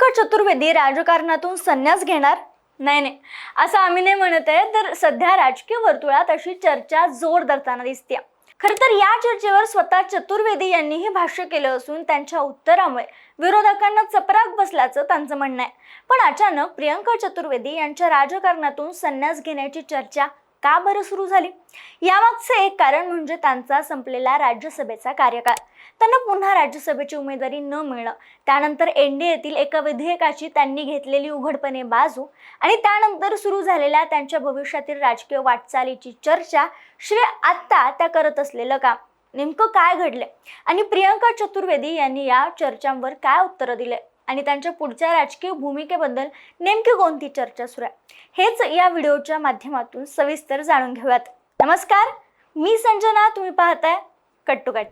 प्रियंका चतुर्वेदी राजकारणातून संन्यास घेणार? नाही, असं आम्ही नाही म्हणत आहे, तर सध्या राजकीय वर्तुळात अशी चर्चा जोर धरताना दिसते. खरं तर या चर्चेवर स्वतः चतुर्वेदी यांनीही भाष्य केलं असून त्यांच्या उत्तरामुळे विरोधकांना चपराक बसल्याचं त्यांचं म्हणणं आहे. पण अचानक प्रियंका चतुर्वेदी यांच्या राजकारणातून संन्यास घेण्याची चर्चा का बरं सुरू झाली? यामागचं एक कारण म्हणजे त्यांचा संपलेला राज्यसभेचा कार्यकाळ. त्यांना पुन्हा राज्यसभेची उमेदवारी न मिळणं, त्यानंतर एनडीएतील एका विधेयकाची त्यांनी घेतलेली उघडपणे बाजू आणि त्यानंतर सुरू झालेल्या त्यांच्या भविष्यातील राजकीय वाटचालीची चर्चा, आत्ता त्या करत असलेलं काम. नेमकं काय घडले आणि प्रियंका चतुर्वेदी यांनी या चर्चांवर काय उत्तरं दिले आणि त्यांच्या पुढच्या राजकीय भूमिकेबद्दल नेमकी कोणती चर्चा सुरू आहे, हेच या व्हिडिओच्या माध्यमातून सविस्तर जाणून घेऊयात. नमस्कार, मी संजना, तुम्ही पाहताय कट टू कट.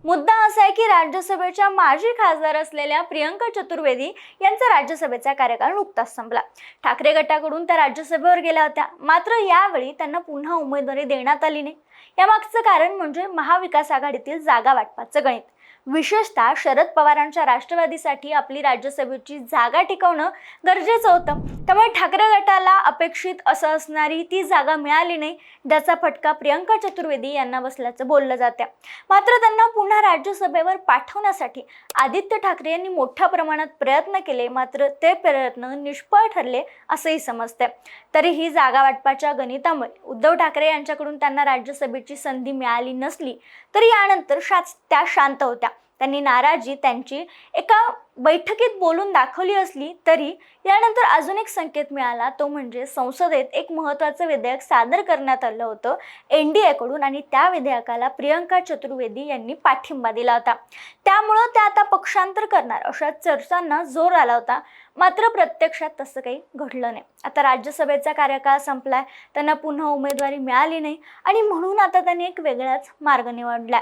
मुद्दा असा आहे की राज्यसभेच्या माजी खासदार असलेल्या प्रियंका चतुर्वेदी यांचा राज्यसभेचा कार्यकाळ नुकताच संपला. ठाकरे गटाकडून त्या राज्यसभेवर गेल्या होत्या, मात्र यावेळी त्यांना पुन्हा उमेदवारी देण्यात आली नाही. यामागचं कारण म्हणजे महाविकास आघाडीतील जागा वाटपाचं गणित. विशेषतः शरद पवारांच्या राष्ट्रवादीसाठी आपली राज्यसभेची जागा टिकवणं गरजेचं होतं. त्यामुळे ठाकरे गटाला अपेक्षित असं असणारी ती जागा मिळाली नाही, ज्याचा फटका प्रियंका चतुर्वेदी यांना बसल्याचं बोललं जाते. मात्र त्यांना पुन्हा राज्यसभेवर पाठवण्यासाठी आदित्य ठाकरे यांनी मोठ्या प्रमाणात प्रयत्न केले, मात्र ते प्रयत्न निष्फळ ठरले असंही समजते. तरीही जागा वाटपाच्या गणितामुळे उद्धव ठाकरे यांच्याकडून त्यांना राज्यसभेची संधी मिळाली नसली तरी यानंतर त्या शांत होत्या. त्यांनी नाराजी त्यांची एका बैठकीत बोलून दाखवली असली तरी यानंतर अजून एक संकेत मिळाला, तो म्हणजे संसदेत एक महत्त्वाचं विधेयक सादर करण्यात आलं होतं एनडीए कडून आणि त्या विधेयकाला प्रियंका चतुर्वेदी यांनी पाठिंबा दिला होता. त्यामुळं त्या आता पक्षांतर करणार अशा चर्चांना जोर आला होता. मात्र प्रत्यक्षात तसं काही घडलं नाही. आता राज्यसभेचा कार्यकाळ संपलाय, त्यांना पुन्हा उमेदवारी मिळाली नाही आणि म्हणून आता त्यांनी एक वेगळाच मार्ग निवडला.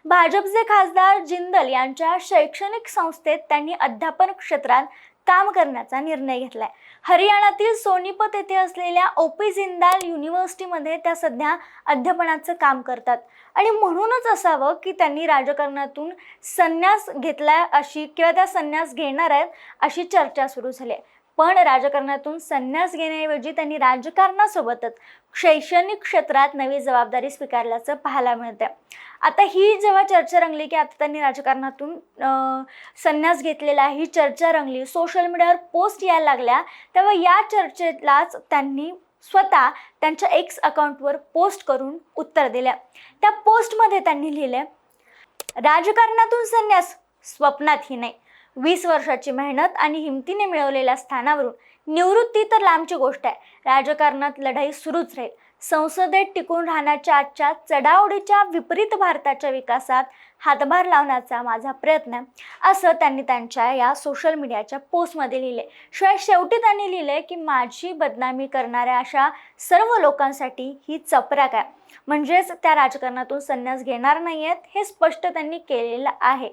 भाजपचे खासदार जिंदल यांच्या शैक्षणिक संस्थेत त्यांनी अध्यापन क्षेत्रात काम करण्याचा निर्णय घेतलाय. हरियाणातील सोनीपत येथे असलेल्या ओपी जिंदाल युनिव्हर्सिटीमध्ये त्या सध्या अध्यापनाचं काम करतात आणि म्हणूनच असावं की त्यांनी राजकारणातून संन्यास घेतलाय अशी किंवा त्या संन्यास घेणार आहेत अशी चर्चा सुरू झाली. पण राजकारणातून संन्यास घेण्याऐवजी त्यांनी राजकारणासोबतच शैक्षणिक क्षेत्रात नवी जबाबदारी स्वीकारल्याचं पाहायला मिळते. आता ही जेव्हा चर्चा रंगली की आता त्यांनी राजकारणातून संन्यास घेतलेला, ही चर्चा रंगली, सोशल मीडियावर पोस्ट यायला लागल्या, तेव्हा या चर्चेलाच त्यांनी स्वतः त्यांच्या एक्स अकाउंटवर पोस्ट करून उत्तर दिल्या. त्या पोस्टमध्ये त्यांनी लिहिले, राजकारणातून संन्यास स्वप्नातही नाही. 20 वर्षाची मेहनत आणि हिमतीने मिळवलेल्या स्थानावरून निवृत्ती तर लांबची गोष्ट आहे. राजकारणात लढाई सुरूच राहील. संसदेत टिकून राहण्याच्या आजच्या चढाओढीच्या विपरीत भारताच्या विकासात हातभार लावण्याचा माझा प्रयत्न आहे, असं त्यांनी त्यांच्या या सोशल मीडियाच्या पोस्टमध्ये लिहिले. शिवाय शेवटी त्यांनी लिहिले की माझी बदनामी करणाऱ्या अशा सर्व लोकांसाठी ही चपराक आहे. म्हणजेच त्या राजकारणातून संन्यास घेणार नाही आहेत हे स्पष्ट त्यांनी केलेलं आहे.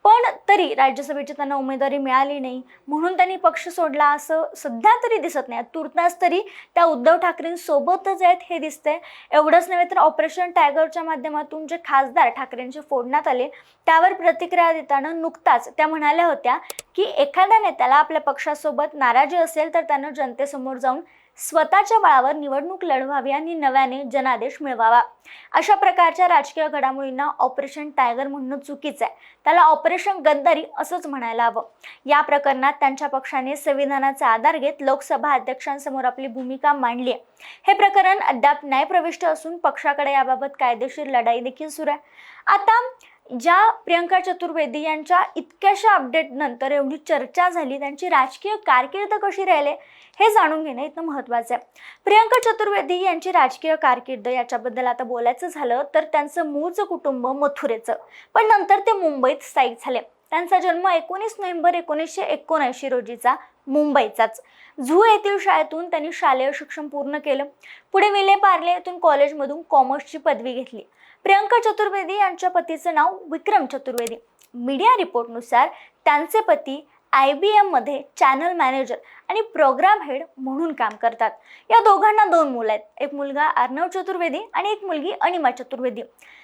पण तरी राज्यसभेची त्यांना उमेदवारी मिळाली नाही म्हणून त्यांनी पक्ष सोडला असं सध्या तरी दिसत नाही. तुर्तास तरी त्या उद्धव ठाकरेंसोबतच आहेत हे दिसतंय. एवढंच नव्हे तर ऑपरेशन टायगरच्या माध्यमातून जे खासदार ठाकरेंचे फोडण्यात आले त्यावर प्रतिक्रिया देताना नुकताच त्या म्हणाल्या होत्या की एखाद्या नेत्याला आपल्या पक्षासोबत नाराजी असेल तर त्यानं जनतेसमोर जाऊन स्वतःच्या बळावर निवडणूक लढवावी आणि नव्याने जनादेश मिळवावा. अशा प्रकारच्या राजकीय घडामोडींना ऑपरेशन टायगर म्हणणं चुकीचं आहे. त्याला ऑपरेशन गद्दारी असंच म्हणायला हवं. या प्रकरणात त्यांच्या पक्षाने संविधानाचा आधार घेत लोकसभा अध्यक्षांसमोर आपली भूमिका मांडली आहे. हे प्रकरण अद्याप न्यायप्रविष्ट असून पक्षाकडे याबाबत कायदेशीर लढाई देखील सुरू आहे. आता ज्या प्रियंका चतुर्वेदी यांच्या इतक्याशा अपडेट नंतर एवढी चर्चा झाली, त्यांची राजकीय कारकीर्द कशी राहिले हे जाणून घेणं इतकं महत्त्वाचं आहे. प्रियंका चतुर्वेदी यांची राजकीय कारकीर्द याच्याबद्दल आता बोलायचं झालं तर त्यांचं मूळचं कुटुंब मथुरेचं, पण नंतर ते मुंबईत स्थायिक झाले. त्यांचा जन्म 19 नोव्हेंबर 1979 रोजीचा मुंबईचाच. झू येथील शाळेतून त्यांनी शालेय शिक्षण पूर्ण केलं. पुढे विले पार्ले येथून कॉलेजमधून कॉमर्सची पदवी घेतली. प्रियंका चतुर्वेदी यांच्या पतीचं नाव विक्रम चतुर्वेदी. मीडिया रिपोर्टनुसार त्यांचे पती IBM मध्ये चॅनल मॅनेजर आणि प्रोग्राम हेड म्हणून काम करतात. या दोघांना 2 मुलं आहेत. एक मुलगा अर्णव चतुर्वेदी आणि एक मुलगी अनिमा चतुर्वेदी.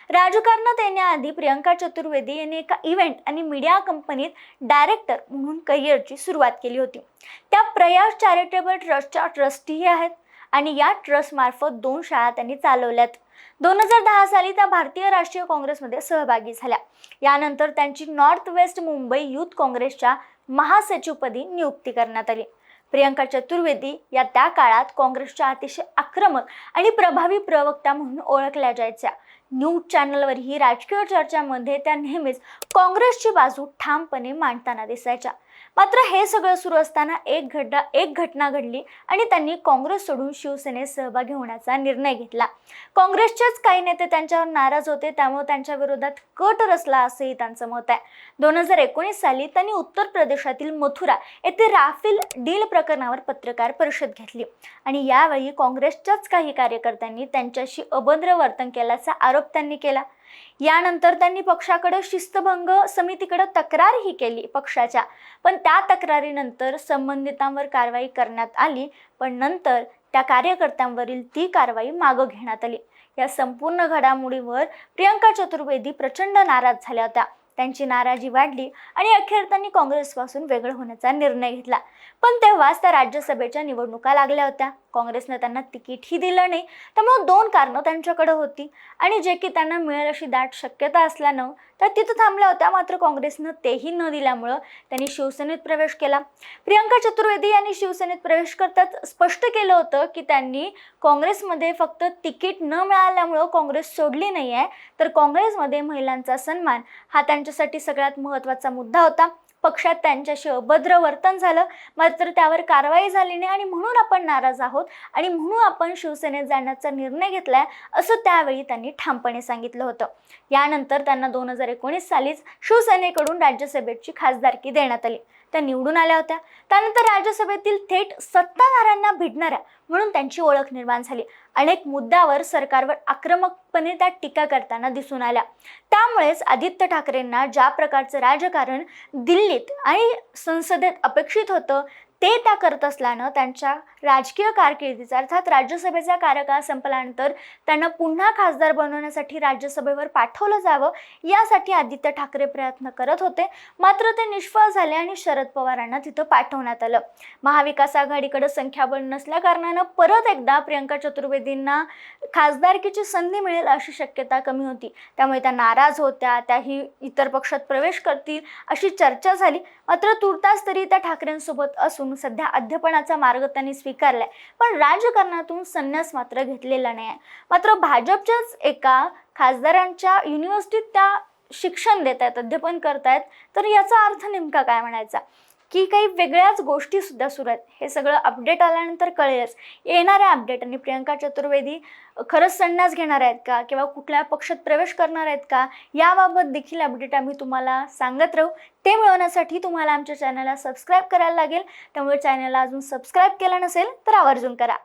राजकारणात येण्याआधी प्रियंका चतुर्वेदी यांनी एका इव्हेंट आणि मीडिया कंपनीत डायरेक्टर म्हणून करिअरची सुरुवात केली होती. त्या प्रयास चॅरिटेबल ट्रस्टच्या ट्रस्टीही आहेत आणि या ट्रस्ट मार्फत 2 शाळा त्यांनी चालवल्यात. 2010 साली त्या भारतीय राष्ट्रीय काँग्रेसमध्ये सहभागी झाल्या. यानंतर त्यांची नॉर्थ वेस्ट मुंबई युथ काँग्रेसच्या महासचिवपदी नियुक्ती करण्यात आली. प्रियंका चतुर्वेदी या त्या काळात काँग्रेसच्या अतिशय आक्रमक आणि प्रभावी प्रवक्ता म्हणून ओळखल्या जायच्या. न्यूज चॅनलवरही राजकीय चर्चांमध्ये त्या नेहमीच काँग्रेसची बाजू ठामपणे मांडताना दिसायच्या. मात्र हे सगळं सुरू असताना एक घटना घडली आणि त्यांनी काँग्रेस सोडून शिवसेनेत सहभागी होण्याचा निर्णय घेतला. काँग्रेसचेच काही नेते त्यांच्यावर नाराज होते, त्यामुळे त्यांच्या विरोधात कट रचला असंही त्यांचं मत आहे. 2019 साली त्यांनी उत्तर प्रदेशातील मथुरा येथे राफेल डील प्रकरणावर पत्रकार परिषद घेतली आणि यावेळी काँग्रेसच्याच काही कार्यकर्त्यांनी त्यांच्याशी अभद्र वर्तन केल्याचा आरोप त्यांनी केला. यानंतर त्यांनी पक्षाकडे शिस्तभंग समितीकडे तक्रारही केली पक्षाच्या, पण त्या तक्रारीनंतर संबंधितांवर कारवाई करण्यात आली, पण नंतर त्या कार्यकर्त्यांवरील ती कारवाई मागे घेण्यात आली. या संपूर्ण घडामोडीवर प्रियंका चतुर्वेदी प्रचंड नाराज झाल्या होत्या. त्यांची नाराजी वाढली आणि अखेर त्यांनी काँग्रेसपासून वेगळं होण्याचा निर्णय घेतला. पण तेव्हाच त्या राज्यसभेच्या निवडणुका लागल्या होत्या. काँग्रेसने त्यांना तिकीटही दिलं नाही, त्यामुळे 2 कारणं त्यांच्याकडे होती आणि जे की त्यांना मिळेल अशी दाट शक्यता असल्यानं त्या तिथं थांबल्या होत्या. मात्र काँग्रेसनं तेही न दिल्यामुळं त्यांनी शिवसेनेत प्रवेश केला. प्रियंका चतुर्वेदी यांनी शिवसेनेत प्रवेश करताच स्पष्ट केलं होतं की त्यांनी काँग्रेसमध्ये फक्त तिकीट न मिळाल्यामुळं काँग्रेस सोडली नाही आहे, तर काँग्रेसमध्ये महिलांचा सन्मान हा त्यांच्यासाठी सगळ्यात महत्त्वाचा मुद्दा होता. पक्षात त्यांच्याशी अभद्र वर्तन झालं, मात्र त्यावर कारवाई झाली नाही आणि म्हणून आपण नाराज आहोत आणि म्हणून आपण शिवसेनेत जाण्याचा निर्णय घेतलाय, असं त्यावेळी त्यांनी ठामपणे सांगितलं होतं. यानंतर त्यांना 2019 सालीच शिवसेनेकडून राज्यसभेची खासदारकी देण्यात आली. त्या निवडून आल्या होत्या. त्यानंतर राज्यसभेतील थेट सत्ताधाऱ्यांना भिडणाऱ्या म्हणून त्यांची ओळख निर्माण झाली. अनेक मुद्द्यावर सरकारवर आक्रमकपणे त्या टीका करताना दिसून आल्या. त्यामुळेच आदित्य ठाकरेंना ज्या प्रकारचं राजकारण दिल्लीत आणि संसदेत अपेक्षित होतं ते त्या करत असल्यानं त्यांच्या राजकीय कारकिर्दीचा अर्थात राज्यसभेचा कार्यकाळ संपल्यानंतर त्यांना पुन्हा खासदार बनवण्यासाठी राज्यसभेवर पाठवलं जावं यासाठी आदित्य ठाकरे प्रयत्न करत होते. मात्र ते निष्फळ झाले आणि शरद पवारांना तिथं पाठवण्यात आलं. महाविकास आघाडीकडे संख्याबळ नसल्या कारणानं परत एकदा प्रियंका चतुर्वेदींना खासदारकीची संधी मिळेल अशी शक्यता कमी होती. त्यामुळे त्या नाराज होत्या. त्याही इतर पक्षात प्रवेश करतील अशी चर्चा झाली. मात्र तुर्तास तरी त्या ठाकरेंसोबत असून सध्या अध्यपणाचा मार्ग त्यांनी स्वीकारलाय, पण राजकारणातून संन्यास मात्र घेतलेला नाही आहे. मात्र भाजपच्याच एका खासदारांच्या युनिव्हर्सिटीत त्या शिक्षण देत आहेत, अध्यापन करतायत, तर याचा अर्थ नेमका काय म्हणायचा की काही वेगळ्याच गोष्टी सुद्धा सुरू आहेत. हे सगळं अपडेट आल्यानंतर कळेलच. येणाऱ्या अपडेट आणि प्रियंका चतुर्वेदी खरंच संन्यास घेणार आहेत का किंवा कुठल्या पक्षात प्रवेश करणार आहेत का याबाबत देखील अपडेट आम्ही तुम्हाला सांगत राहू. ते मिळवण्यासाठी तुम्हाला आमच्या चॅनलला सबस्क्राईब करायला लागेल. त्यामुळे चॅनलला अजून सबस्क्राईब केलं नसेल तर आवर्जून करा.